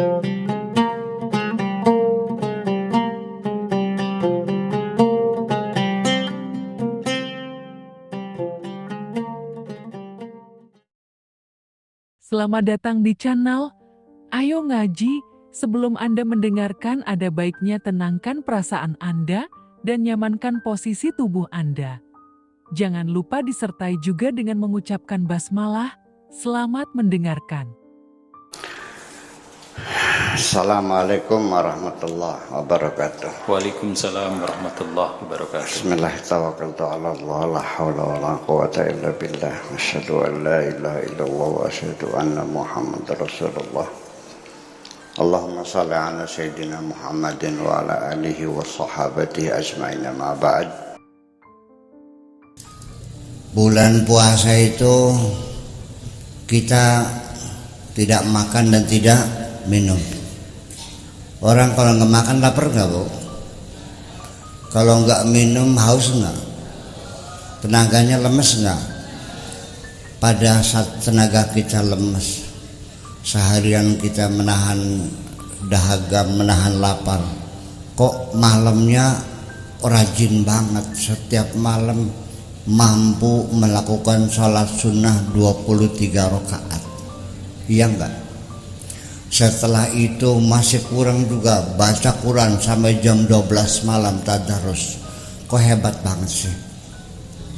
Selamat datang di channel Ayo Ngaji. Sebelum Anda mendengarkan, ada baiknya tenangkan perasaan Anda dan nyamankan posisi tubuh Anda. Jangan lupa disertai juga dengan mengucapkan basmalah. Selamat mendengarkan. Assalamualaikum warahmatullahi wabarakatuh. Waalaikumsalam warahmatullahi wabarakatuh. Bismillahirrahmanirrahim. La haula wala quwata illa billah. Asyhadu an la ilaha illallah wa asyhadu anna Muhammadar Rasulullah. Allahumma shalli ala sayyidina Muhammadin wa ala alihi wa sahabatihi ajma'in, ma ba'd. Bulan puasa itu kita tidak makan dan tidak minum. Orang kalau nggak makan lapar nggak, Bu? Kalau nggak minum haus nggak? Tenaganya lemes nggak? Pada saat tenaga kita lemes, seharian kita menahan dahaga, menahan lapar, kok malamnya rajin banget, setiap malam mampu melakukan sholat sunnah 23 rakaat. Iya enggak? Setelah itu masih kurang juga baca Quran sampai jam 12 malam tadarus. Kok hebat banget sih.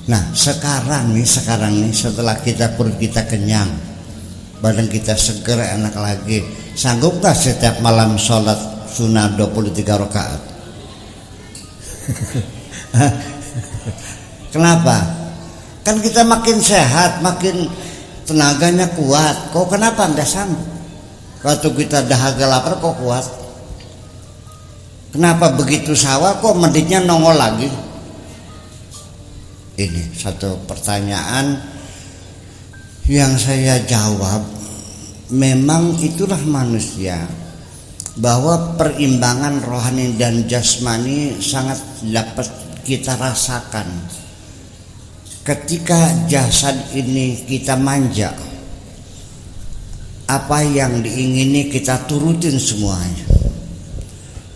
Nah sekarang nih setelah perut kita kenyang, badan kita seger, enak lagi, sanggup gak setiap malam sholat sunnah 23 rakaat? Kenapa? Kan kita makin sehat, makin tenaganya kuat. Kok kenapa nggak sanggup? Waktu kita dahaga lapar kok kuat. Kenapa begitu sawah kok meditnya nongol lagi? Ini satu pertanyaan yang saya jawab. Memang itulah manusia, bahwa perimbangan rohani dan jasmani sangat dapat kita rasakan. Ketika jasad ini kita manja, apa yang diingini kita turutin semuanya.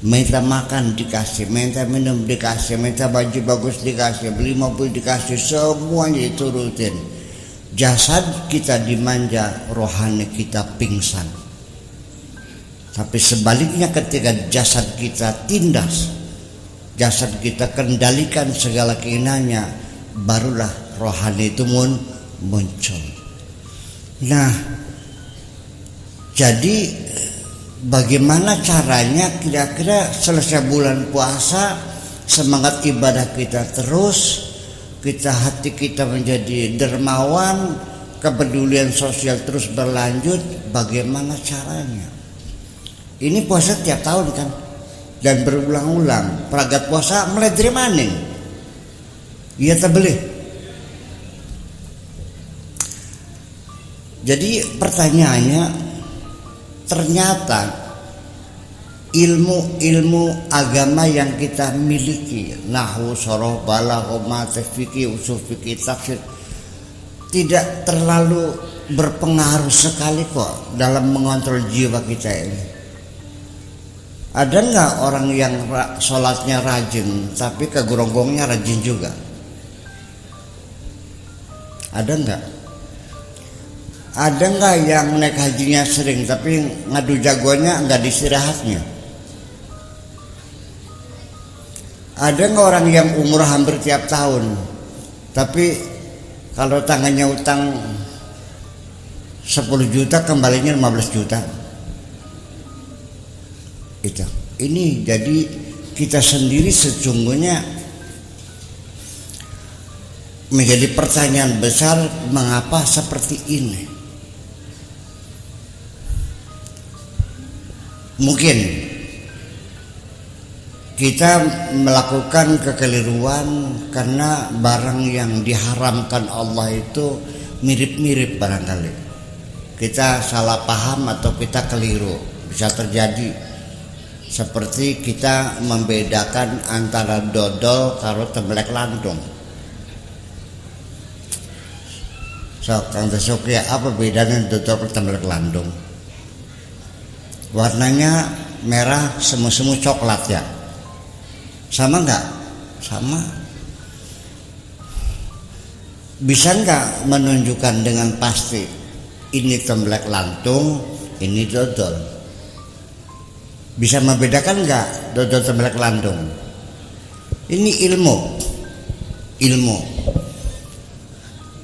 Minta makan dikasih, minta minum dikasih, minta baju bagus dikasih, beli mobil dikasih, semuanya diturutin. Jasad kita dimanja, rohani kita pingsan. Tapi sebaliknya ketika jasad kita tindas, jasad kita kendalikan segala keinginannya, barulah rohani itu muncul. Nah, jadi bagaimana caranya kira-kira selesai bulan puasa, semangat ibadah kita terus, hati kita menjadi dermawan, kepedulian sosial terus berlanjut. Bagaimana caranya? Ini puasa tiap tahun kan, dan berulang-ulang. Peragat puasa mulai dari mana? Iya terbeli. Jadi pertanyaannya, ternyata ilmu agama yang kita miliki, nahwu, soroh, balaghah, mantiq, fikih, ushul fikih, tafsir, tidak terlalu berpengaruh sekali kok dalam mengontrol jiwa kita ini. Ada nggak orang yang sholatnya rajin tapi kegeronggongnya rajin juga? Ada nggak? Ada nggak yang naik hajinya sering tapi ngadu jagonya nggak istirahatnya? Ada nggak orang yang umur hampir tiap tahun tapi kalau tangannya utang 10 juta kembalinya 15 juta? Itu. Ini jadi kita sendiri sesungguhnya menjadi pertanyaan besar, mengapa seperti ini? Mungkin kita melakukan kekeliruan karena barang yang diharamkan Allah itu mirip-mirip barangkali. Kita salah paham atau kita keliru, bisa terjadi. Seperti kita membedakan antara dodol karo tembelek landung. So, Kang Tesuki, apa bedanya dodol karo tembelek landung? warnanya merah semu-semu coklat ya. Sama nggak? Sama. Bisa nggak menunjukkan dengan pasti ini tembelek lantung, ini dodol? Bisa membedakan nggak dodol tembelek lantung? Ini ilmu.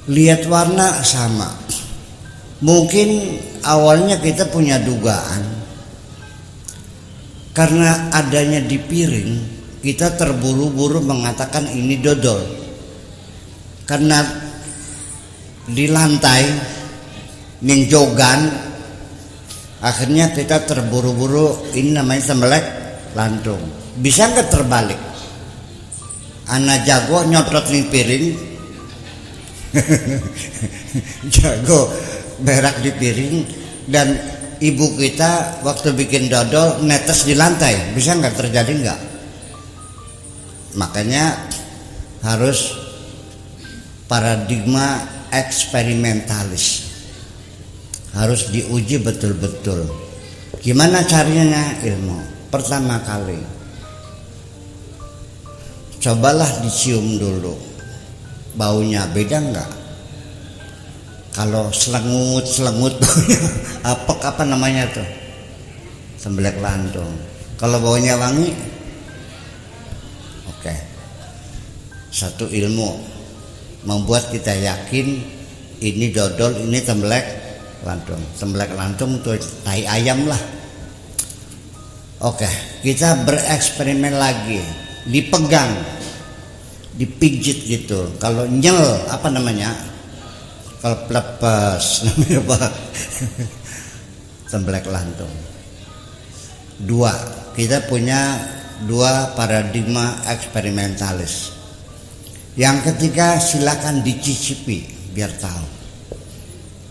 Lihat warna sama. Mungkin awalnya kita punya dugaan, karena adanya di piring kita terburu-buru mengatakan ini dodol, karena di lantai ninjogan, akhirnya kita terburu-buru ini namanya tembelek lantung. Bisa nggak terbalik? Anak jago nyotot nih piring jago berak di piring, dan ibu kita waktu bikin dodol netes di lantai. Bisa nggak terjadi nggak? Makanya harus paradigma eksperimentalis, harus diuji betul-betul. Gimana caranya ilmu? Pertama kali cobalah dicium dulu, baunya beda nggak? Kalau selengut baunya apa namanya tuh, tembelek lantung. Kalau baunya wangi, oke. Satu ilmu membuat kita yakin ini dodol, ini tembelek lantung. Tembelek lantung tuh tai ayam lah. Oke, kita bereksperimen lagi, dipegang, dipijit gitu. Kalau nyel apa namanya? Kalau pelepas namanya apa? Tembelek lantung. Dua, kita punya dua paradigma eksperimentalis. Yang ketiga silakan dicicipi biar tahu.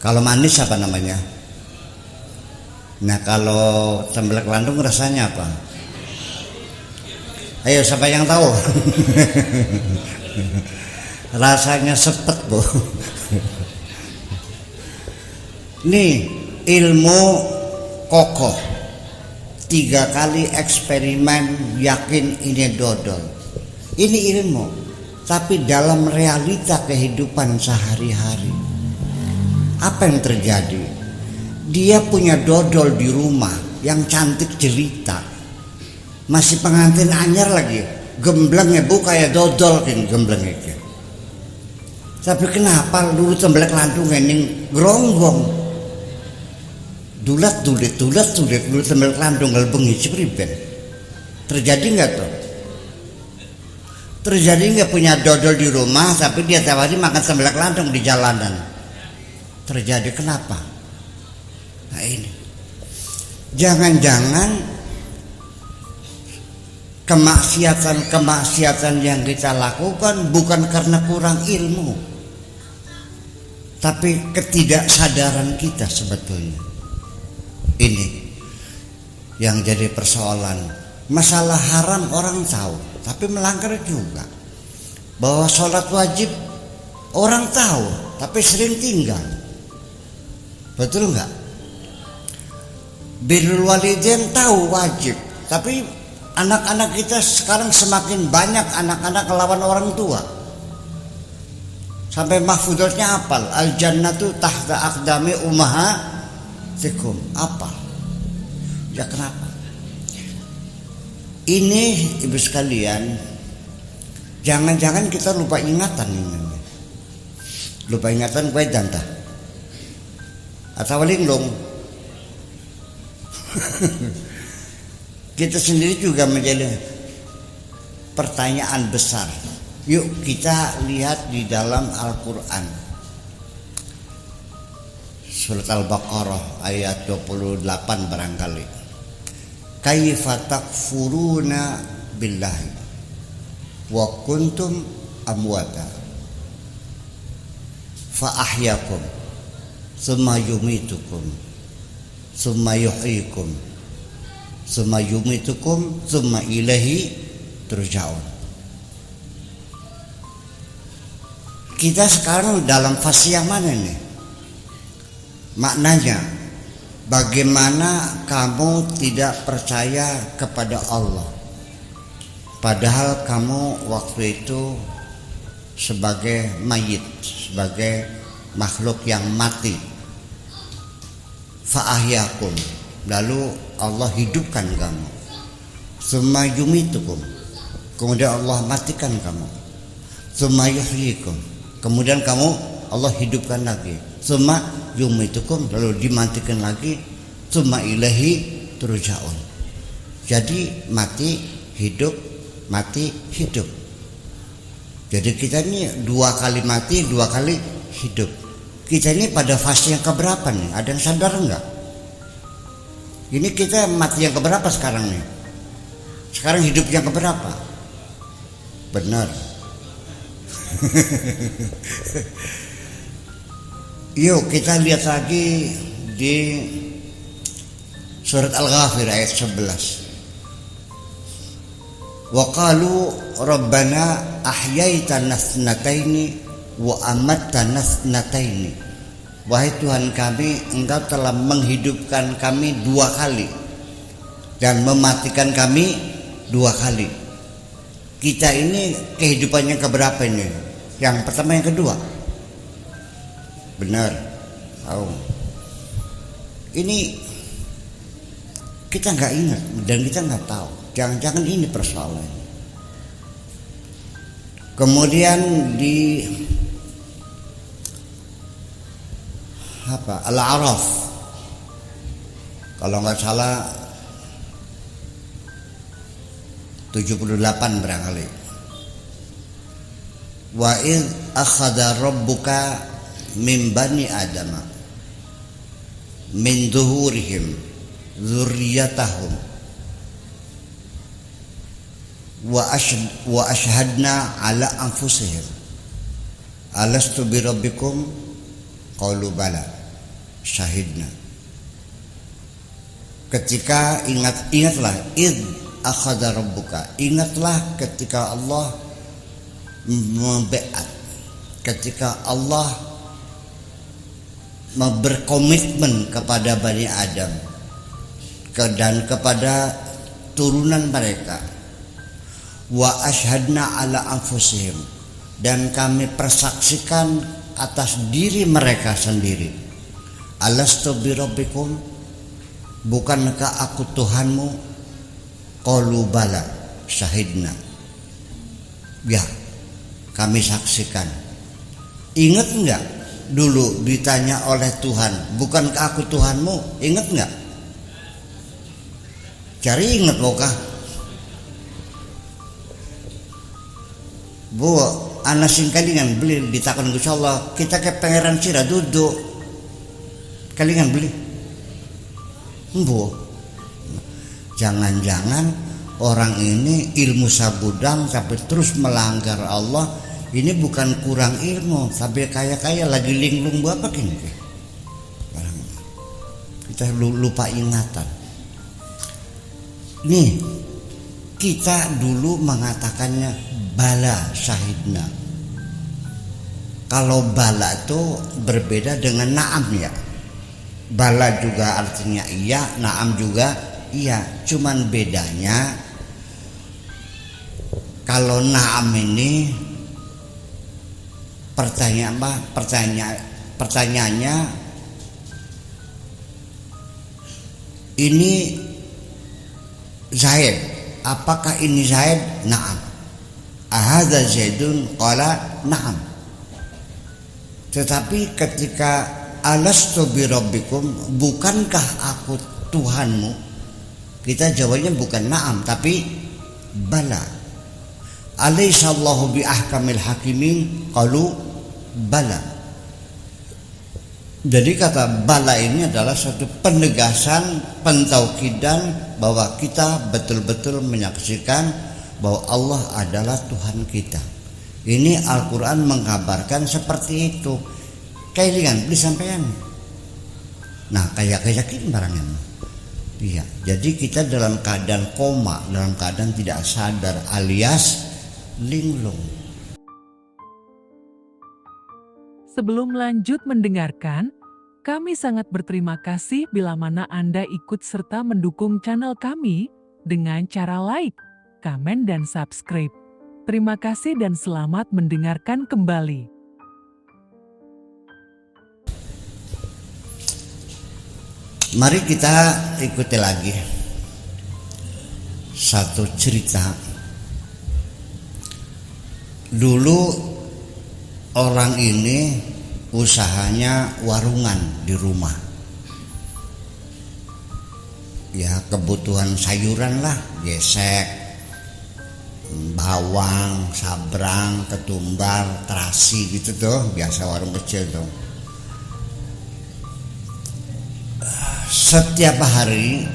Kalau manis apa namanya? Nah kalau tembelek lantung rasanya apa? Ayo siapa yang tahu? Rasanya sepet bu. Nih ilmu kokoh, 3 kali eksperimen yakin ini dodol. Ini ilmu, tapi dalam realita kehidupan sehari-hari apa yang terjadi? Dia punya dodol di rumah yang cantik jelita, masih pengantin anyar lagi, gemblengnya bu kayak dodol kan gemblengnya kan. Tapi kenapa dulu tembelek lantung ini geronggong? Dulat dulu tembelek lantung ngelbengi cipriben. Terjadi nggak tuh? Terjadi nggak punya dodol di rumah tapi dia tiap hari makan tembelek lantung di jalanan? Terjadi kenapa? Nah ini, jangan-jangan kemaksiatan yang kita lakukan bukan karena kurang ilmu, tapi ketidaksadaran kita sebetulnya. Ini yang jadi persoalan. Masalah haram orang tahu, tapi melanggar juga. Bahwa sholat wajib orang tahu, tapi sering tinggal. Betul nggak? Birrul walidain tahu wajib, tapi anak-anak kita sekarang semakin banyak anak-anak lawan orang tua. Sampai mahfudotnya apal, al jannatu tahta aqdami ummahatikum, apal. Ya kenapa? Ini ibu sekalian, jangan-jangan kita lupa ingatan ini. Lupa ingatan kue danta atau linglung. Kita sendiri juga menjadi pertanyaan besar. Yuk kita lihat di dalam Al-Quran, Surat Al-Baqarah ayat 28 barangkali. Kaifa takfuruna billahi wa kuntum amwata fa ahyakum summa yumitukum summa yuhyikum summa yumitukum summa ilaihi turja'un. Kita sekarang dalam fase yang mana nih? Maknanya Bagaimana kamu tidak percaya kepada Allah, padahal kamu waktu itu sebagai mayit, sebagai makhluk yang mati. Fa'ahyakum, lalu Allah hidupkan kamu. Tsumma yumitukum, kemudian Allah matikan kamu. Tsumma yuhyikum, kemudian kamu Allah hidupkan lagi. Tsumma yumitukum, lalu dimatikan lagi. Tsumma ilahi turja'un. Jadi mati hidup, mati hidup. Jadi kita ini 2 kali mati, 2 kali hidup. Kita ini pada fase yang keberapa nih? Ada yang sadar enggak? Ini kita mati yang keberapa sekarang nih? Sekarang hidup yang keberapa? Benar. Yuk kita lihat lagi di surat Al-Ghafir ayat 11. Wa qalu rabbana ahyaitana thnataini wa amattana thnataini. Wahai Tuhan kami, Engkau telah menghidupkan kami 2 kali dan mematikan kami 2 kali. Kita ini kehidupannya keberapa ini? Yang pertama, yang kedua? Benar. Tahu. Ini kita nggak ingat dan kita nggak tahu. Jangan-jangan ini persoalan. Kemudian di Al-A'raf, kalau nggak salah 78 barangkali. Wa id akhadha rabbuka min bani adama min zuhurihim dzurriyyatahum wa ashhadna ala anfusihim alastu bi rabbikum qalu bala syahidna. Ketika ingatlah id akhadha rabbuka, ingatlah ketika Allah membeat, ketika Allah berkomitmen kepada Bani Adam dan kepada turunan mereka. Wa ashhadna ala anfusihim, dan kami persaksikan atas diri mereka sendiri. Alastu birabbikum, bukankah aku Tuhanmu? Qalu bala syahidna, ya kami saksikan. Ingat enggak dulu ditanya oleh Tuhan, bukankah aku Tuhanmu? Ingat enggak? Cari ingat bokah. Bu, anak sing kalingan beli ditakon Gusti Allah, kita ke pangeran sira duduk. Kalingan beli. Bu. Jangan-jangan orang ini ilmu sabudang tapi terus melanggar Allah. Ini bukan kurang ilmu, tapi kaya-kaya lagi linglung apa kini? Kita lupa ingatan. Nih, kita dulu mengatakannya bala syahidna. Kalau bala itu berbeda dengan na'am ya. Bala juga artinya iya, na'am juga iya. Cuman bedanya kalau na'am ini pertanyaannya ini Zaid, apakah ini Zaid? Na'am. Ahadza Zaidun? Qala na'am. Tetapi ketika alastu birabbikum, bukankah aku Tuhanmu? Kita jawabnya bukan na'am tapi bala. Alaihissallahu bi ahkamil hakimin? Qalu bala. Jadi kata bala ini adalah satu penegasan, pentaukidan bahwa kita betul-betul menyaksikan bahwa Allah adalah Tuhan kita. Ini Al-Quran mengabarkan seperti itu. Kailingan beli sampean. Nah, kayak yakin barangnya. Iya, jadi kita dalam keadaan koma, dalam keadaan tidak sadar alias linglung. Sebelum lanjut mendengarkan, Kami sangat berterima kasih bila mana Anda ikut serta mendukung channel kami dengan cara like, komen, dan subscribe. Terima kasih dan selamat mendengarkan kembali. Mari kita ikuti lagi satu cerita. Dulu orang ini usahanya warungan di rumah. Ya, kebutuhan sayuran lah, gesek, bawang, sabrang, ketumbar, terasi gitu tuh, biasa warung kecil tuh. Setiap hari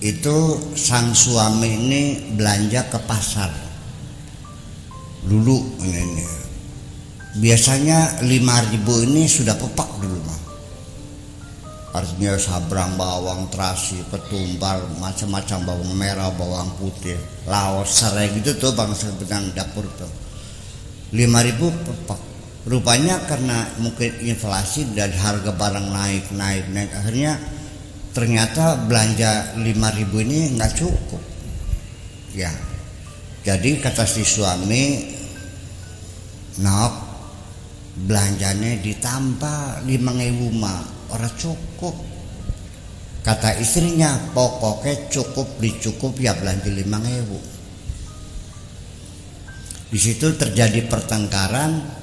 itu sang suami ini belanja ke pasar. Dulu ini biasanya 5.000 ini sudah pepak dulu mah. Artinya sabrang, bawang, terasi, ketumbar, macam-macam, bawang merah, bawang putih, laos, serai gitu tuh bangsa benang dapur tuh. 5.000 pepak. Rupanya karena mungkin inflasi dan harga barang naik, akhirnya ternyata belanja 5.000 ini nggak cukup. Ya, jadi kata si suami, nok, belanjanya ditambah 5.000 mah orang cukup. Kata istrinya, pokoknya cukup dicukup ya belanja 5.000. Di situ terjadi pertengkaran.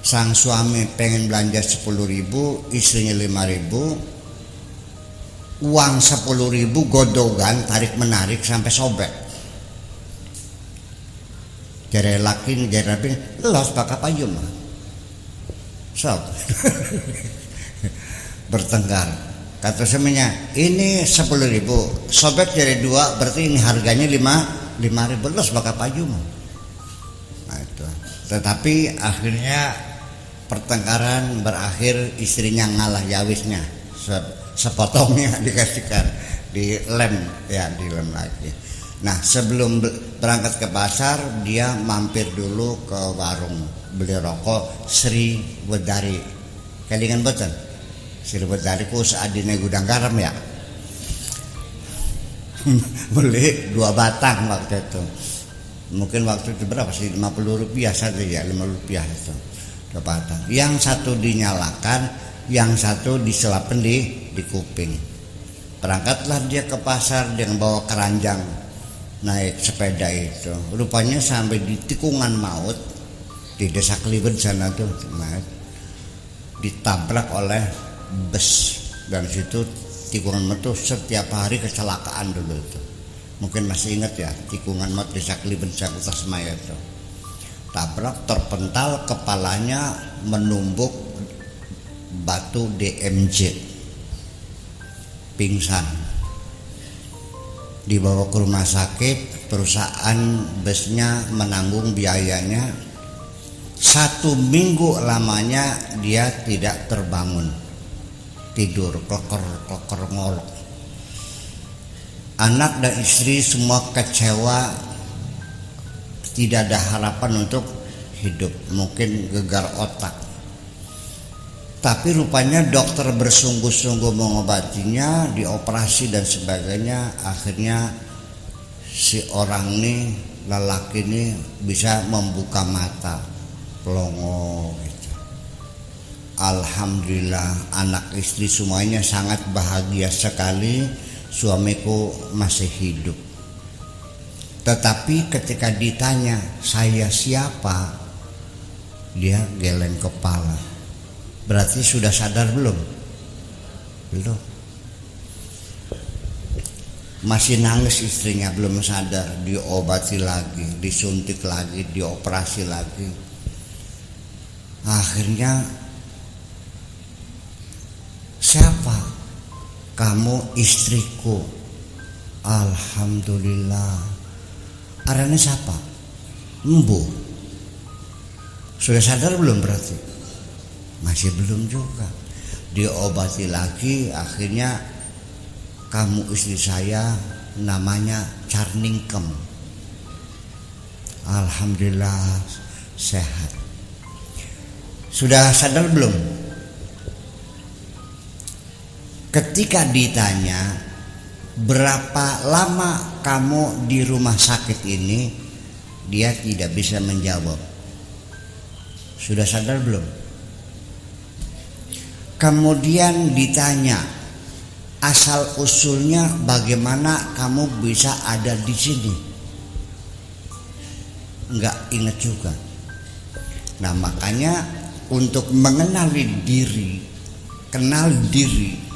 Sang suami pengen belanja 10.000, istrinya 5.000. Uang 10.000 godogan tarik menarik sampai sobek. Jare laki jare rapi los bakal payung mah. Sok. Bertengkar. Kata suaminya, ini 10.000, sobek jare 2, berarti ini harganya 5.000, los bakal payung mah. Nah itu. Tetapi akhirnya pertengkaran berakhir istrinya ngalah yawisnya. Sepotongnya dikasihkan, dilem lagi. Nah, sebelum berangkat ke pasar, dia mampir dulu ke warung beli rokok Sri Wedari. Kelingan boten? Sri Wedari ku seadine gudang garam ya. Beli 2 batang waktu itu. Mungkin waktu itu berapa sih? 50 rupiah saja ya, 50 rupiah itu. 2 batang. Yang satu dinyalakan, yang satu diselapin di kuping. Berangkatlah dia ke pasar dengan bawa keranjang, naik sepeda itu. Rupanya sampai di tikungan maut di desa Kliwet sana tuh, ditabrak oleh bus. Dan situ tikungan maut tuh setiap hari kecelakaan dulu itu. Mungkin masih ingat ya, tikungan maut desa Kliwet Jakarta Semaya itu. Tabrak, terpental, kepalanya menumbuk batu DMJ, pingsan, dibawa ke rumah sakit. Perusahaan busnya menanggung biayanya. 1 minggu lamanya dia tidak terbangun, tidur kloker ngolok. Anak dan istri semua kecewa, tidak ada harapan untuk hidup, mungkin gegar otak. Tapi rupanya dokter bersungguh-sungguh mengobatinya, dioperasi dan sebagainya. Akhirnya si orang ini, lelaki ini bisa membuka mata, pelongo gitu. Alhamdulillah, anak istri semuanya sangat bahagia sekali, suamiku masih hidup. Tetapi ketika ditanya, saya siapa? Dia geleng kepala. Berarti sudah sadar belum? Belum. Masih nangis istrinya, belum sadar. Diobati lagi, disuntik lagi, dioperasi lagi. Akhirnya, siapa? Kamu istriku. Alhamdulillah. Arane siapa? Embu. Sudah sadar belum berarti? Masih belum juga. Diobati lagi, akhirnya kamu istri saya namanya Carningkem. Alhamdulillah sehat. Sudah sadar belum? Ketika ditanya berapa lama kamu di rumah sakit ini, dia tidak bisa menjawab. Sudah sadar belum? Kemudian ditanya asal usulnya bagaimana kamu bisa ada di sini, nggak ingat juga. Nah makanya untuk mengenali diri, kenal diri,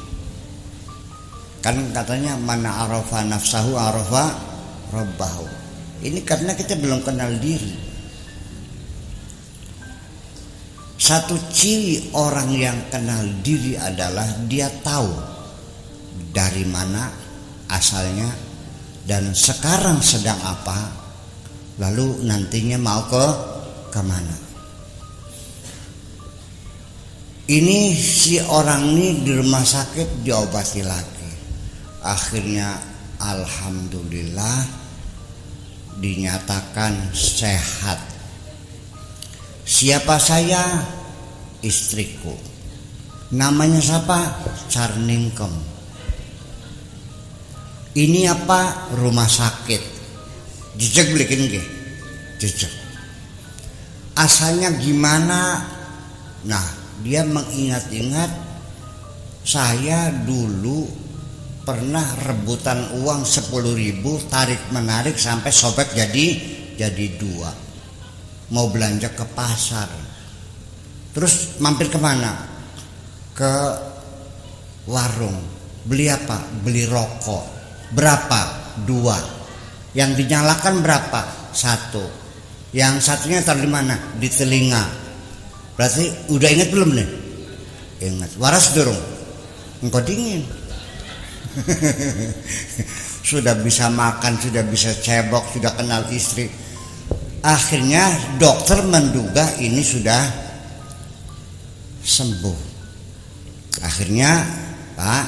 kan katanya mana arafa nafsahu arafa rabbahu. Ini karena kita belum kenal diri. Satu ciri orang yang kenal diri adalah dia tahu dari mana asalnya dan sekarang sedang apa, lalu nantinya mau ke kemana. Ini si orang ini di rumah sakit diobati lagi. Akhirnya alhamdulillah dinyatakan sehat. Siapa saya? Istriku. Namanya siapa? Carningkem. Ini apa? Rumah sakit. Jejak belikin ke? Jejak. Asalnya gimana? Nah, dia mengingat-ingat, saya dulu pernah rebutan uang 10.000, tarik menarik sampai sobek jadi 2. Mau belanja ke pasar, terus mampir kemana? Ke warung. Beli apa? Beli rokok. Berapa? 2. Yang dinyalakan berapa? 1. Yang satunya taruh di mana? Di telinga. Berarti udah ingat belum nih? Ingat. Waras dorong. Engkau dingin. Sudah bisa makan, sudah bisa cebok, sudah kenal istri. Akhirnya dokter menduga ini sudah sembuh. Akhirnya Pak,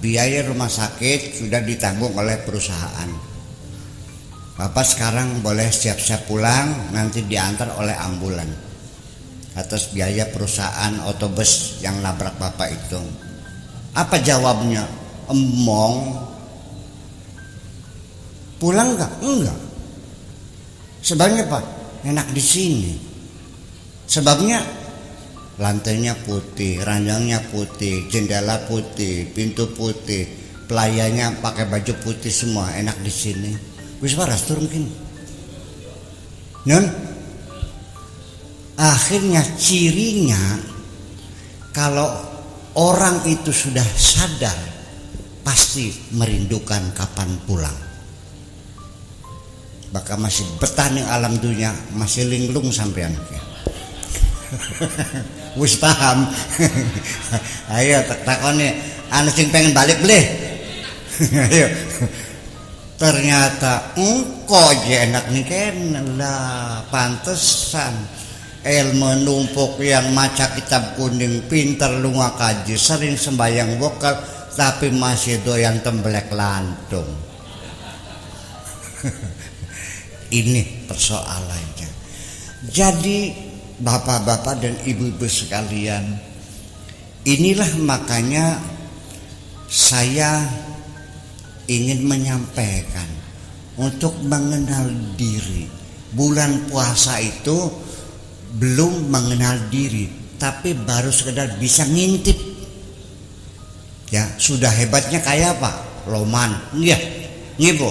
biaya rumah sakit sudah ditanggung oleh perusahaan. Bapak sekarang boleh siap-siap pulang, nanti diantar oleh ambulan atas biaya perusahaan otobus yang labrak bapak itu. Apa jawabnya? Emong. Pulang enggak? Enggak. Sebabnya Pak, enak di sini. Sebabnya lantainya putih, ranjangnya putih, jendela putih, pintu putih, pelayannya pakai baju putih semua, enak di sini. Wis waras turun mungkin. Non. Akhirnya cirinya kalau orang itu sudah sadar pasti merindukan kapan pulang. Bakal masih bertani alam dunia, masih linglung sampean. Wis paham. Ayo takone anu sing pengen balik bleh. Ayo. Ternyata engkau aja enak nih kan lah, pantesan ilmu numpuk yang maca kitab kuning, pinter lu ngakaji, sering sembayang vokal tapi masih doyan tembelek lantung. Ini persoalannya. Jadi bapak-bapak dan ibu-ibu sekalian, inilah makanya saya ingin menyampaikan untuk mengenal diri. Bulan puasa itu belum mengenal diri, tapi baru sekedar bisa ngintip. Ya, sudah hebatnya kayak apa? Loman. Iya, ngibo.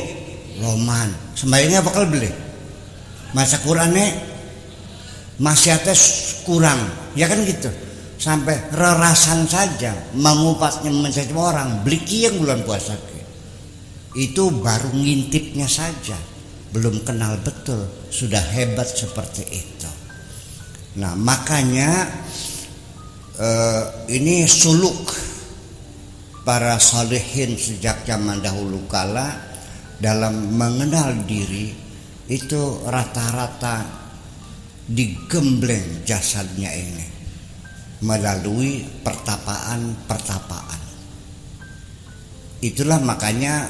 Loman. Sembayangnya bakal beli. Masa Qur'annya masih atas kurang. Ya kan gitu. Sampai rerasan saja mengupasnya menjadi orang beli kiang bulan puasa. Itu baru ngintipnya saja. Belum kenal betul. Sudah hebat seperti itu. Nah makanya ini suluk para salihin sejak zaman dahulu kala dalam mengenal diri itu rata-rata digembleng jasadnya ini melalui pertapaan. Itulah makanya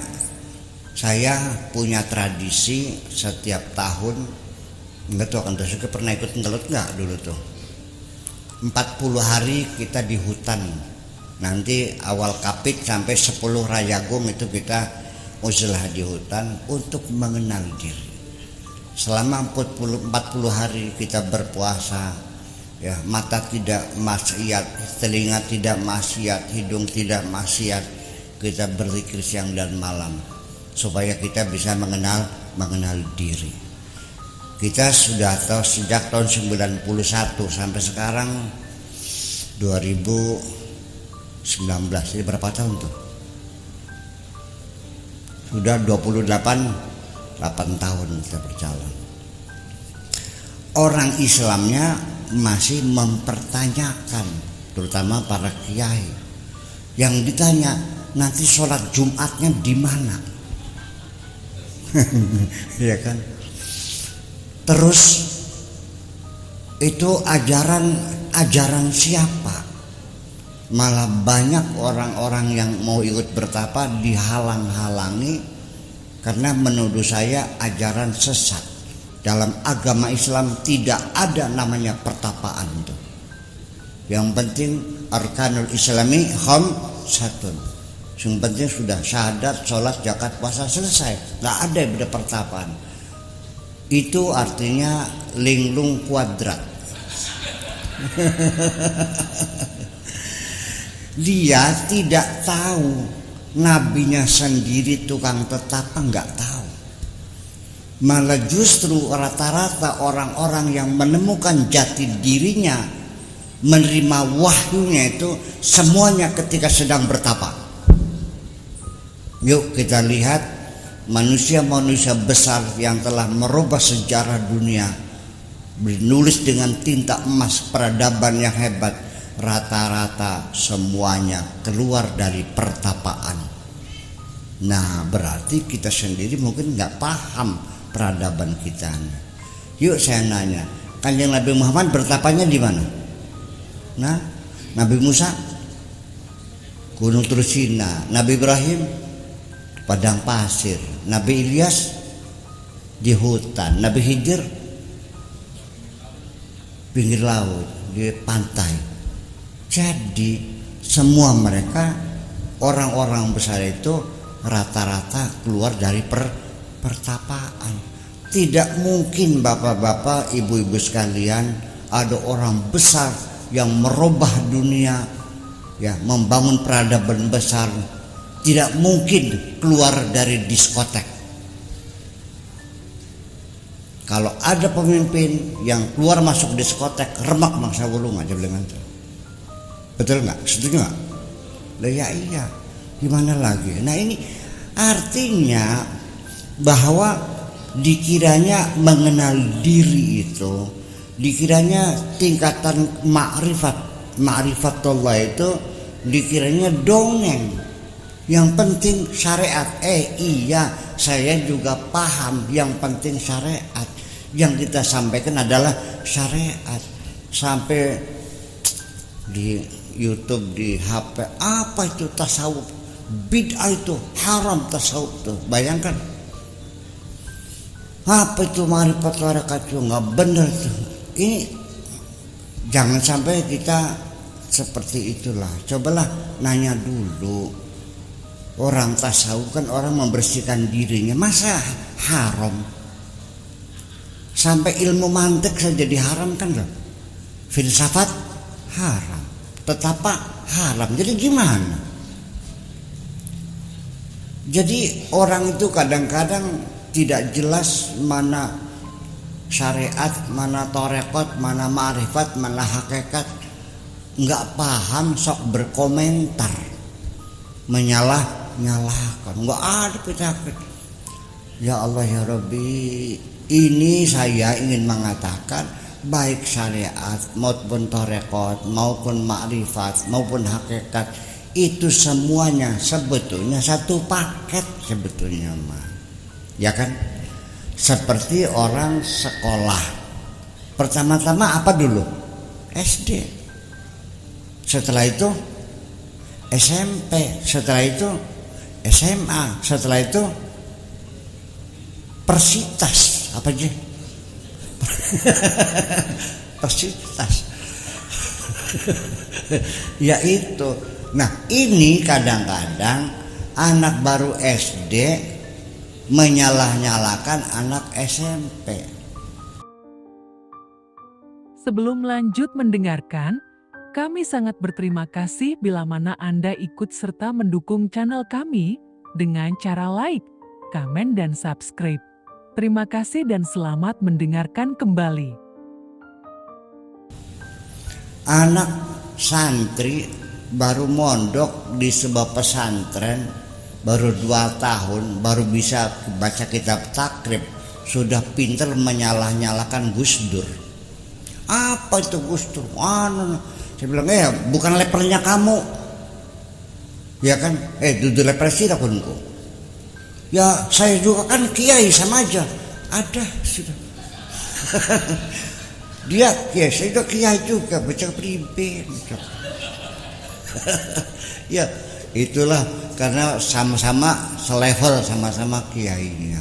saya punya tradisi setiap tahun. Enggak tahu kan Dosuke pernah ikut ngelut enggak dulu tuh. 40 hari kita di hutan. Nanti awal Kapit sampai 10 Rayagung itu kita uzlah di hutan untuk mengenal diri. Selama 40 hari kita berpuasa, ya, mata tidak maksiat, telinga tidak maksiat, hidung tidak maksiat, kita berzikir siang dan malam supaya kita bisa mengenal diri. Kita sudah tahu sejak tahun 91 sampai sekarang 2019, ini berapa tahun tuh? Sudah 8 tahun kita berjalan. Orang Islamnya masih mempertanyakan, terutama para kiai yang ditanya nanti sholat Jumatnya di mana, ya kan? Terus itu ajaran siapa? Malah banyak orang-orang yang mau ikut bertapa dihalang-halangi karena menuduh saya ajaran sesat. Dalam agama Islam tidak ada namanya pertapaan itu. Yang penting arkanul islami khamsatun. Yang penting sudah syahadat, sholat, zakat, puasa, selesai. Tidak ada yang beda pertapaan. Itu artinya linglung kuadrat. Dia tidak tahu, nabinya sendiri tukang tetapa nggak tahu. Malah justru rata-rata orang-orang yang menemukan jati dirinya, menerima wahyunya itu semuanya ketika sedang bertapa. Yuk kita lihat manusia-manusia besar yang telah merubah sejarah dunia, menulis dengan tinta emas peradaban yang hebat, rata-rata semuanya keluar dari pertapaan. Nah, berarti kita sendiri mungkin nggak paham peradaban kita. Yuk saya nanya, Kanjeng Nabi Muhammad bertapanya di mana? Nah, Nabi Musa Gunung Tursina, Nabi Ibrahim padang pasir, Nabi Ilyas di hutan, Nabi Khidir pinggir laut, di pantai. Jadi semua mereka orang-orang besar itu rata-rata keluar dari pertapaan. Tidak mungkin bapak-bapak, ibu-ibu sekalian, ada orang besar yang merubah dunia, ya, membangun peradaban besar, tidak mungkin keluar dari diskotek. Kalau ada pemimpin yang keluar masuk diskotek, remak mangsa wulung aja bilang itu. Betul nggak? Setuju nggak? Lah ya iya. Gimana lagi? Nah ini artinya bahwa dikiranya mengenal diri itu, dikiranya tingkatan ma'rifatullah itu dikiranya dongeng. Yang penting syariat. Iya, saya juga paham yang penting syariat. Yang kita sampaikan adalah syariat. Sampai di YouTube, di HP, apa itu tasawuf? Bid'ah itu, haram tasawuf tuh. Bayangkan. Apa itu ma'rifat warakat itu? Nggak benar tuh. Ini jangan sampai kita seperti itulah. Cobalah nanya dulu. Orang tasawuf kan orang membersihkan dirinya, masa haram? Sampai ilmu mantik saja diharamkan loh. Filsafat haram, tetapa haram. Jadi gimana? Jadi orang itu kadang-kadang tidak jelas mana syariat, mana torekot, mana ma'rifat, mana hakikat. Nggak paham, sok berkomentar, menyalahkan. Nggak ada penyakit. Ya Allah ya Rabbi, ini saya ingin mengatakan baik syariat maupun torekot maupun ma'rifat maupun hakikat itu semuanya sebetulnya satu paket sebetulnya mah. Ya kan? Seperti orang sekolah. Pertama-tama apa dulu? SD. Setelah itu SMP, setelah itu SMA, setelah itu persitas, apa aja? Persitas. Ya itu. Nah ini kadang-kadang anak baru SD menyalah-nyalakan anak SMP. Sebelum lanjut mendengarkan, kami sangat berterima kasih bila mana Anda ikut serta mendukung channel kami dengan cara like, komen, dan subscribe. Terima kasih dan selamat mendengarkan kembali. Anak santri baru mondok di sebuah pesantren, baru 2 tahun, baru bisa baca kitab takrib, sudah pintar menyalah-nyalakan Gus Dur. Apa itu Gus Dur? Saya bilang, bukan levelnya kamu. Ya kan? Duduk level sira kunku. Ya saya juga kan kiai sama aja. Ada sudah. Dia kiai, saya juga kiai juga, baca priben. Ya itulah karena sama-sama selevel, sama-sama kiainya.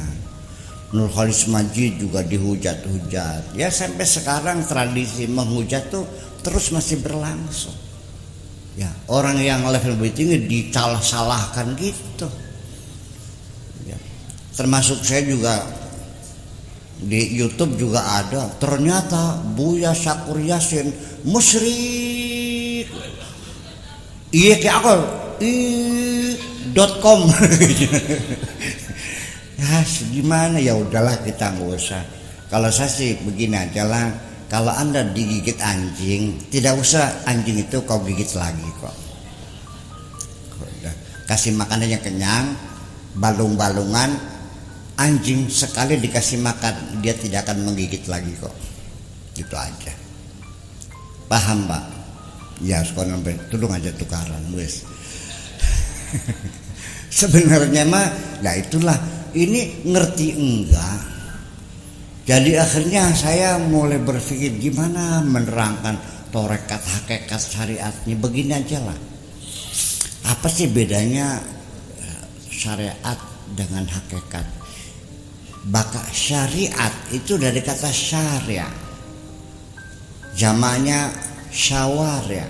Nur Khalis Majid juga dihujat-hujat. Ya sampai sekarang tradisi menghujat tuh terus masih berlangsung. Ya orang yang level lebih tinggi disalah-salahkan gitu. Ya, termasuk saya juga di YouTube juga ada. Ternyata Buya Syakur Yasin musyrik. Iya kayak aku .com. Ya gimana, ya udahlah kita nggak usah. Kalau saya sih begini aja lah, kalau Anda digigit anjing, tidak usah anjing itu kau gigit lagi kok. Udah, kasih makanannya kenyang, balung-balungan, anjing sekali dikasih makan dia tidak akan menggigit lagi kok. Gitu aja. Paham Pak? Ya sekolah tolong aja tukaran wes. Sebenarnya mah, nah itulah. Ini ngerti enggak. Jadi akhirnya saya mulai berpikir gimana menerangkan torekat hakikat syariatnya. Begini aja lah. Apa sih bedanya syariat dengan hakikat? Baka syariat itu dari kata syariah, jamaknya syawarya.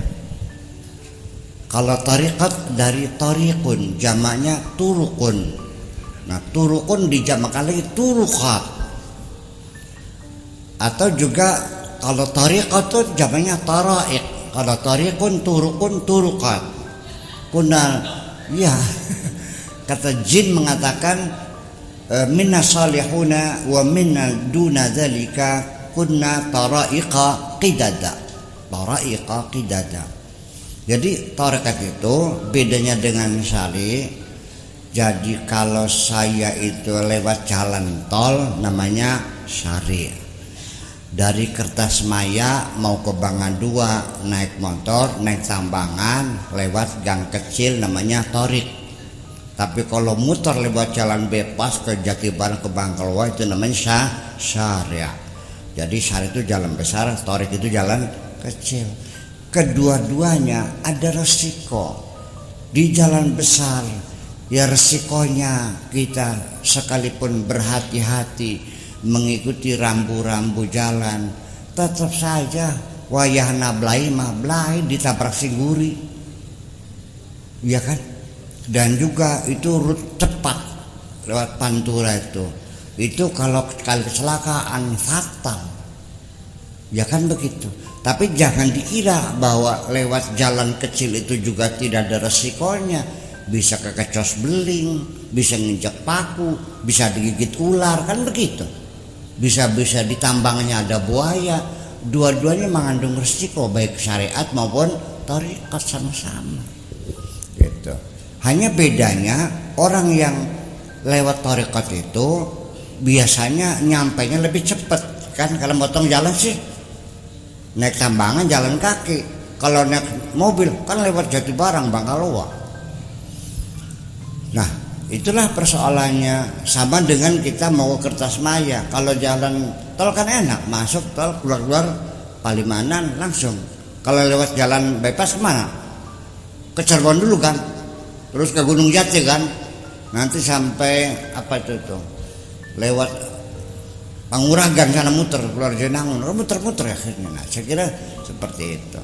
Kalau tariqat dari tariqun, jamaknya turukun. Nah turukun dijamakkan lagi turukat. Atau juga kalau tariqat itu jamaknya tara'iq. Kalau tariqun turukun turukat. Kunal ya kata jin mengatakan minna salihuna wa minna duna dzalika kunna tara'iqa qidada. Tara'iqa qidada. Jadi tariqat itu bedanya dengan syari. Jadi kalau saya itu lewat jalan tol namanya syari. Dari Kertasmaya mau ke Bangan 2 naik motor, naik Tambangan lewat gang kecil namanya torik. Tapi kalau muter lewat jalan bebas ke Jatibarang ke Bangkalwa itu namanya syariah. Jadi syariah itu jalan besar, torik itu jalan kecil. Kedua-duanya ada resiko. Di jalan besar ya resikonya kita sekalipun berhati-hati mengikuti rambu-rambu jalan, tetap saja wayahna blai mah blai ditabrak singguri, ya kan? Dan juga itu rute cepat lewat Pantura itu kalau sekali kecelakaan fatal, ya kan begitu. Tapi jangan dikira bahwa lewat jalan kecil itu juga tidak ada resikonya. Bisa kekecos beling, bisa nginjak paku, bisa digigit ular, kan begitu. Bisa di tambangnya ada buaya. Dua-duanya mengandung resiko baik syariat maupun tariqat sama-sama. Gitu. Hanya bedanya orang yang lewat tariqat itu biasanya nyampainya lebih cepat. Kan kalau motong jalan sih naik tambangan jalan kaki. Kalau naik mobil kan lewat Jatibarang Bangkalwa. Nah itulah persoalannya. Sama dengan kita mau ke Kertasmaya. Kalau jalan tol kan enak, masuk tol keluar Palimanan langsung. Kalau lewat jalan bypass kemana? Ke Cirebon dulu kan, terus ke Gunung Jati kan, nanti sampai apa itu tuh lewat Panguragan sana muter keluar Jenangun, muter-muter akhirnya. Nah saya kira seperti itu.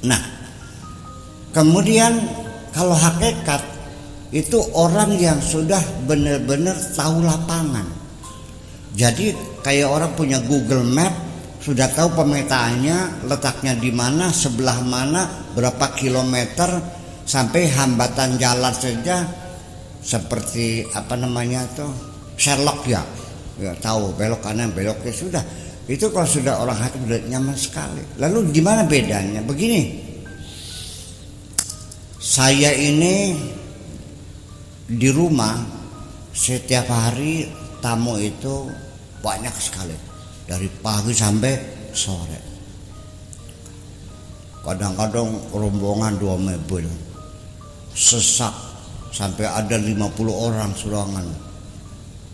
Nah Kemudian kalau hakikat itu orang yang sudah benar-benar tahu lapangan. Jadi kayak orang punya Google Map, sudah tahu pemetaannya, letaknya di mana, sebelah mana, berapa kilometer, sampai hambatan jalan saja seperti apa namanya tuh Sherlock ya tahu belok kanan belok kiri sudah. Itu kalau sudah orang hakim sudah nyaman sekali. Lalu gimana bedanya? Begini, saya ini di rumah setiap hari tamu itu banyak sekali dari pagi sampai sore. Kadang-kadang rombongan 2 mobil sesak sampai ada 50 orang surangan.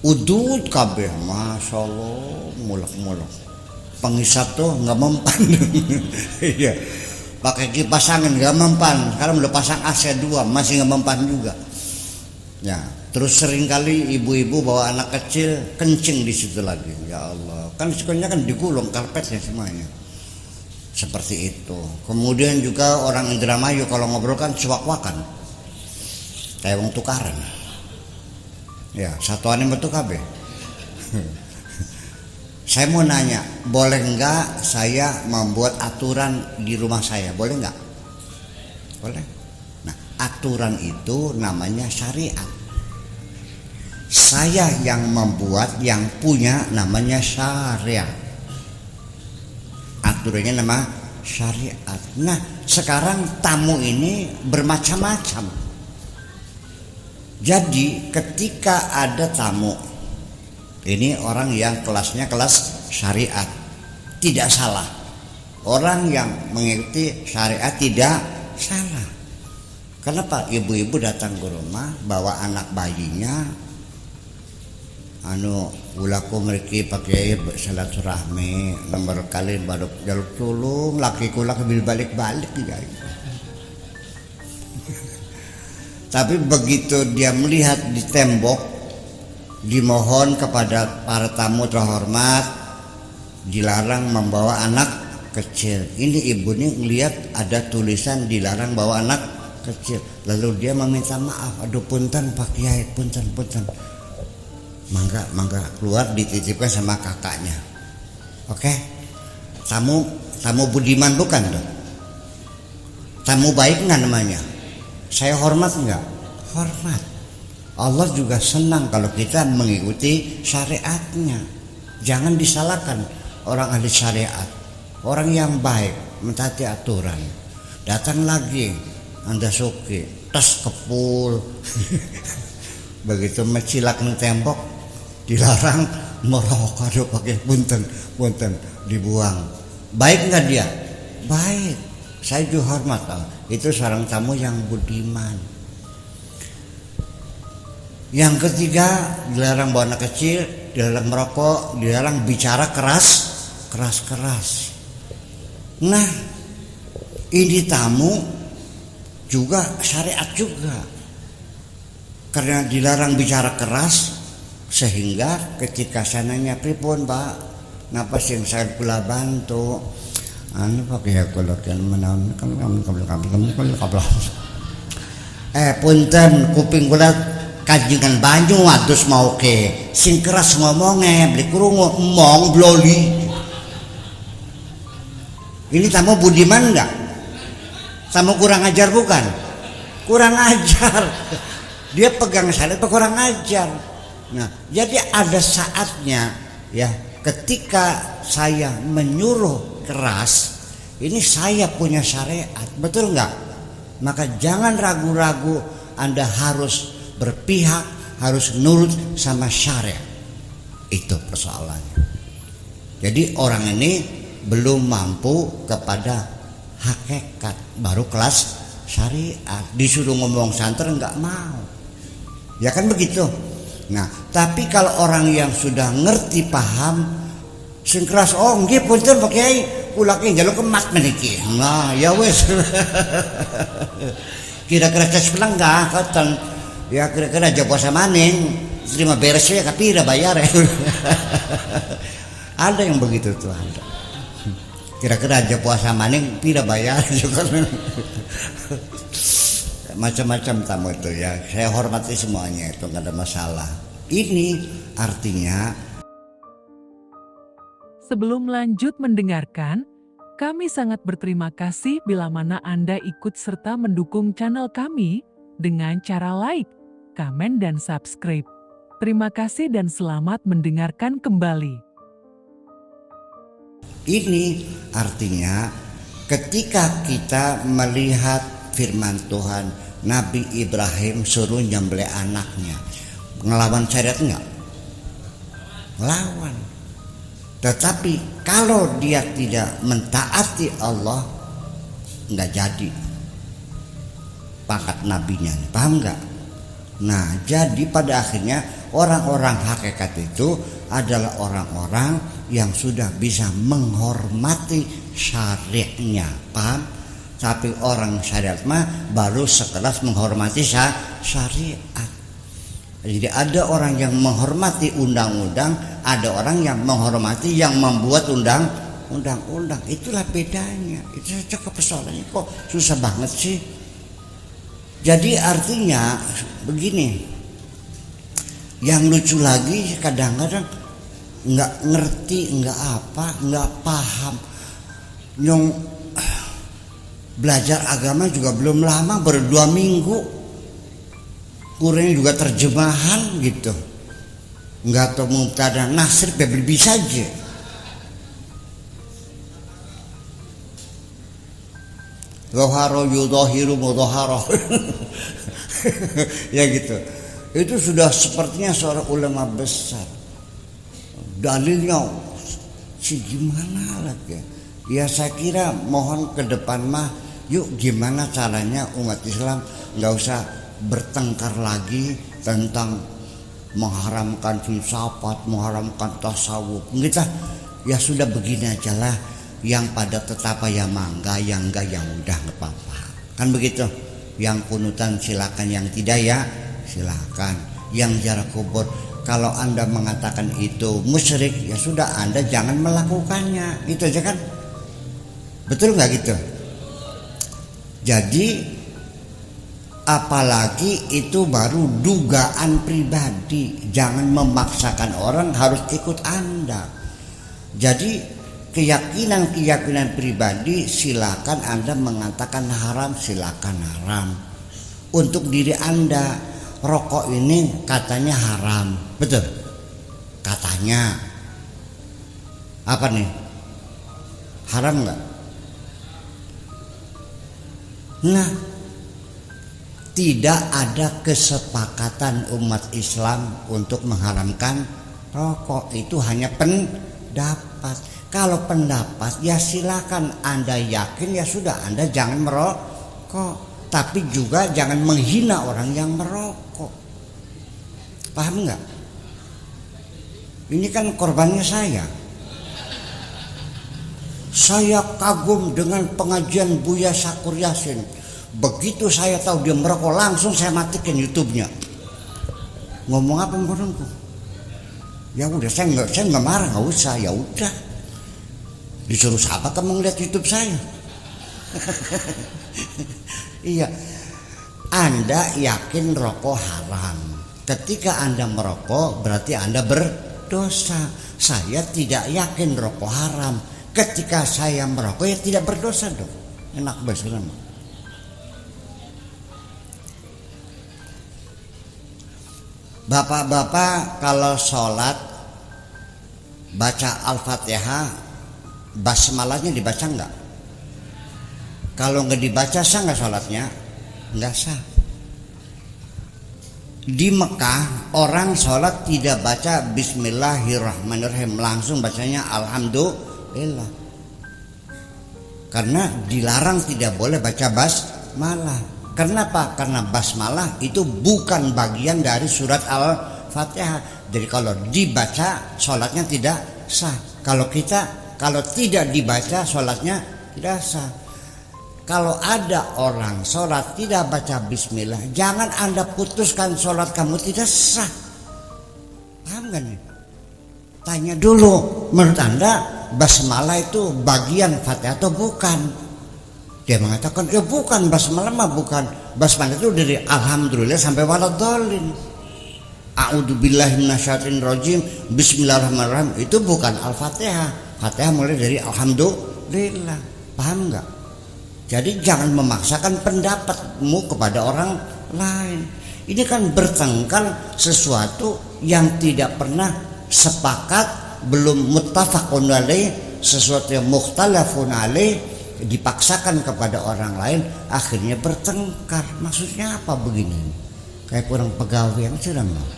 Udut kabeh, masya Allah, mulak-mulak. Pengisap tuh nggak mempan, iya. Pakai kipas angin nggak mempan. Sekarang udah pasang AC 2 masih nggak mempan juga. Ya, terus seringkali ibu-ibu bawa anak kecil kencing di situ lagi. Ya Allah, kan sekolahnya kan digulung karpetnya semuanya. Seperti itu. Kemudian juga orang Indramayu kalau ngobrol kan suwak-wakan, kayak wong tukaran. Ya, satuannya betul kabeh. Saya mau nanya, boleh enggak saya membuat aturan di rumah saya? Boleh enggak? Boleh. Nah, aturan itu namanya syariat. Saya yang membuat, yang punya namanya syariat. Aturannya nama syariat. Nah, sekarang tamu ini bermacam-macam. Jadi ketika ada tamu, ini orang yang kelasnya kelas syariat, tidak salah. Orang yang mengikuti syariat tidak salah. Kenapa? Ibu-ibu datang ke rumah bawa anak bayinya, ulaku mereka pakai silaturahmi, nomor kali baru jaluk tulung, laki kula kebil balik-balik guys. Tapi begitu dia melihat di tembok, dimohon kepada para tamu terhormat, dilarang membawa anak kecil. Ini ibu ini ngelihat ada tulisan dilarang bawa anak kecil. Lalu dia meminta maaf, aduh punten Pak Kiai, punten. Mangga keluar dititipkan sama kakaknya. Oke? Tamu budiman bukan tuh? Tamu baik nggak namanya? Saya hormat enggak? Hormat. Allah juga senang kalau kita mengikuti syariatnya. Jangan disalahkan orang ahli syariat. Orang yang baik, mentaati aturan. Datang lagi, Anda suki, tas kepul. Begitu mencilak di tembok, dilarang merokok, aduh pakai punten, dibuang. Baik enggak dia? Baik. Saya juga hormat, itu seorang tamu yang budiman. Yang ketiga, dilarang bawa anak kecil, dilarang merokok, dilarang bicara keras. Nah, ini tamu juga syariat juga, karena dilarang bicara keras, sehingga ketika sananya pripun Pak, ngapa sih saya kula bantu? Pakai kalau kan menaun kamu punten kuping kula kajian banyu adus mau ke sing keras ngomongnya beli krungu emong bloli. Ini tamu budiman enggak? Tamu kurang ajar bukan? Kurang ajar. Dia pegang syariat kurang ajar. Nah, jadi ada saatnya ya ketika saya menyuruh keras, ini saya punya syariat, betul enggak? Maka jangan ragu-ragu, Anda harus berpihak, harus nurut sama syariat. Itu persoalannya. Jadi orang ini belum mampu kepada hakikat, baru kelas syariat. Disuruh ngomong santer enggak mau. Ya kan begitu. Nah, tapi kalau orang yang sudah ngerti paham, sing keras, oh nggih punten Pak Kiai, kula ki njaluk kemat meniki. Nah, ya wis. Kira-kira tes pelangga katen. Ya kira-kira aja puasa maning, terima beres ya kapira bayar ya. Ada yang begitu tuh Anda. Kira-kira aja puasa maning tidak bayar juga. Macam-macam tamu itu ya. Saya hormati semuanya, itu nggak ada masalah. Ini artinya Sebelum lanjut mendengarkan, kami sangat berterima kasih bila mana Anda ikut serta mendukung channel kami dengan cara like, komen, dan subscribe. Terima kasih dan selamat mendengarkan kembali. ini artinya ketika kita melihat firman Tuhan, Nabi Ibrahim suruh nyembelih anaknya, ngelawan syariat enggak? Ngelawan. Tetapi kalau dia tidak mentaati Allah, enggak jadi pangkat nabinya, paham enggak? Nah, jadi pada akhirnya orang-orang hakikat itu adalah orang-orang yang sudah bisa menghormati syariatnya, paham? Tapi orang syariat mah baru sekelas menghormati syariat. Jadi ada orang yang menghormati undang-undang, ada orang yang menghormati yang membuat undang-undang. Itulah bedanya. Itu saja persoalannya, kok susah banget sih. Jadi artinya begini, yang lucu lagi kadang-kadang nggak ngerti, nggak paham. Yang belajar agama juga belum lama, baru 2 minggu, kurang juga terjemahan gitu, nggak tahu mubtada nasr bisa aja. Zoharo yudhohiru mudhoharo. Ya gitu. Itu sudah sepertinya seorang ulama besar. Dalilnya gimana lagi? Ya saya kira mohon ke depan mah, yuk gimana caranya umat Islam nggak usah bertengkar lagi tentang mengharamkan filsafat, mengharamkan tasawuf. Kita ya sudah begini aja lah. Yang pada tetap ya mangga, yang enggak yang udah nggak apa-apa. Kan begitu. Yang kunutan silakan, yang tidak ya silakan. Yang jarak kubur, kalau Anda mengatakan itu musyrik, ya sudah Anda jangan melakukannya. Itu aja kan. Betul nggak gitu? Jadi apalagi itu baru dugaan pribadi. Jangan memaksakan orang harus ikut Anda. Jadi keyakinan pribadi silakan Anda mengatakan haram, silakan haram. Untuk diri Anda, rokok ini katanya haram, betul? Katanya apa nih? Haram nggak? Nah, tidak ada kesepakatan umat Islam untuk mengharamkan rokok. Itu hanya pendapat. Kalau pendapat ya silakan, Anda yakin ya sudah Anda jangan merokok. Tapi juga jangan menghina orang yang merokok. Paham nggak? Ini kan korbannya saya. Saya kagum dengan pengajian Buya Syakur Yasin. Begitu saya tahu dia merokok, langsung saya matikan YouTube-nya. Ngomong apa menurutku? Ya udah, saya nggak marah, nggak usah, ya udah. Disuruh siapa kamu ngeliat YouTube saya? Iya, Anda yakin rokok haram. Ketika Anda merokok berarti Anda berdosa. Saya tidak yakin rokok haram. Ketika saya merokok ya tidak berdosa dong. Enak banget. Bapak-bapak kalau sholat baca Al-Fatihah, basmalahnya dibaca enggak? Kalau enggak dibaca sah enggak sholatnya? Enggak sah. Di Mekah orang sholat tidak baca Bismillahirrahmanirrahim, langsung bacanya Alhamdulillah. Karena dilarang, tidak boleh baca basmalah. Kenapa? Karena basmalah itu bukan bagian dari surat Al-Fatihah. Jadi kalau dibaca sholatnya tidak sah. Kalau tidak dibaca sholatnya tidak sah. Kalau ada orang sholat tidak baca bismillah, jangan Anda putuskan sholat kamu tidak sah. Paham gak nih? Tanya dulu, menurut Anda basmalah itu bagian Fatihah atau bukan? Dia mengatakan, ya bukan, basmalah mah bukan. Basmalah itu dari alhamdulillah sampai waladhdallin. A'udzubillahi minasyaitonir rajim, bismillahirrahmanirrahim, itu bukan Al-Fatihah. Fatihah mulai dari alhamdulillah. Paham enggak? Jadi jangan memaksakan pendapatmu kepada orang lain. Ini kan bertengkar sesuatu yang tidak pernah sepakat, belum muttafaqun alaih, sesuatu yang mukhtalafun alaih dipaksakan kepada orang lain, akhirnya bertengkar. Maksudnya apa begini? Kayak kurang pegawai yang sudah mau.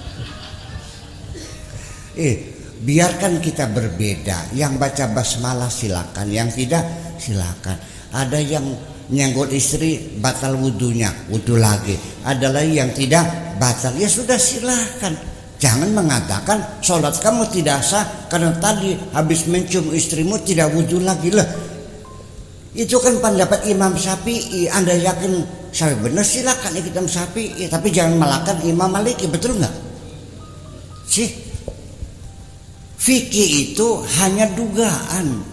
Biarkan kita berbeda. Yang baca basmalah silakan, yang tidak silakan. Ada yang nyanggut istri batal wudunya, wudu lagi. Ada lagi yang tidak batal, ya sudah silakan. Jangan mengatakan sholat kamu tidak sah karena tadi habis mencium istrimu tidak wudu lagi lah. Itu kan pendapat Imam Syafi'i. Anda yakin saya benar, silakan ikut Imam Syafi'i, tapi jangan malahkan Imam Maliki, betul nggak? Sih, fikih itu hanya dugaan,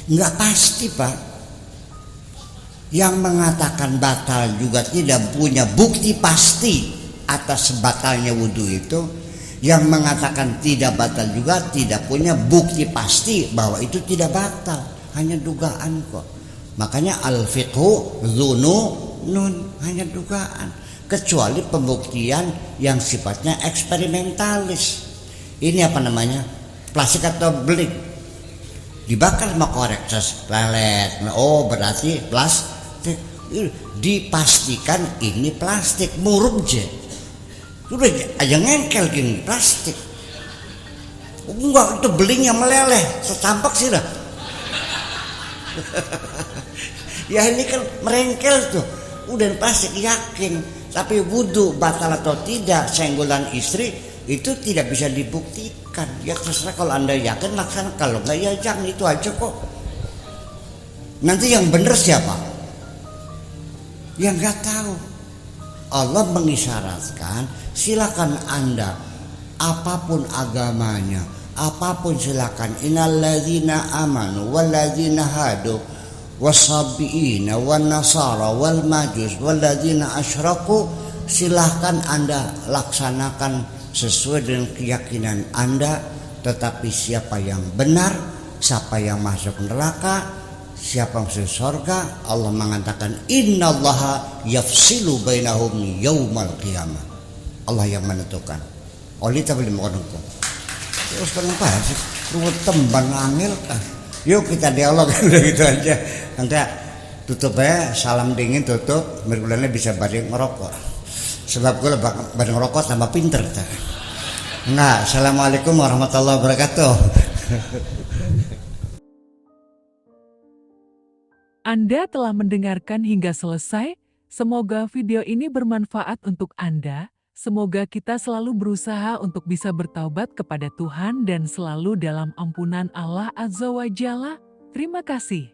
nggak pasti Pak. Yang mengatakan batal juga tidak punya bukti pasti atas batalnya wudhu itu. Yang mengatakan tidak batal juga tidak punya bukti pasti bahwa itu tidak batal, hanya dugaan kok. Makanya al-fiqhu dzunun, hanya dugaan, kecuali pembuktian yang sifatnya eksperimentalis. Ini apa namanya? Plastik atau beling dibakar sama korek lelet. Oh, berarti plastik. Dipastikan ini plastik, murub je. Sudah aja ngengkel gini plastik. Enggak, itu belingnya meleleh, setampak sih dah. Ya ini kan merengkel tuh. Udah plastik yakin. Tapi wudu batal atau tidak senggolan istri itu tidak bisa dibuktikan. Ya terserah, kalau Anda yakin laksanakan, kalau enggak ya jangan, itu aja kok. Nanti yang benar siapa? Yang enggak tahu. Allah mengisyaratkan silakan Anda apapun agamanya, apapun silakan. Innalladzina amanu walladzina hadu wasabiina wan nasara wal majus walladzina asyraku, silahkan Anda laksanakan sesuai dengan keyakinan Anda. Tetapi siapa yang benar, siapa yang masuk neraka, siapa yang masuk surga, Allah mengatakan innallaha yafsilu bainahum yaumal qiyamah. Allah yang menentukan. Oli tapi menentukan. Terus kenapa sih? Ruwet tembang angel kan. Yuk kita dialog udah gitu aja. Nanti tutup ya, salam dingin tutup. Mergulanya bisa bareng ngerokok. Sebab gue bareng ngerokok tambah pinter. Enggak. Assalamualaikum warahmatullahi wabarakatuh. Anda telah mendengarkan hingga selesai. Semoga video ini bermanfaat untuk Anda. Semoga kita selalu berusaha untuk bisa bertaubat kepada Tuhan dan selalu dalam ampunan Allah Azza wa Jalla. Terima kasih.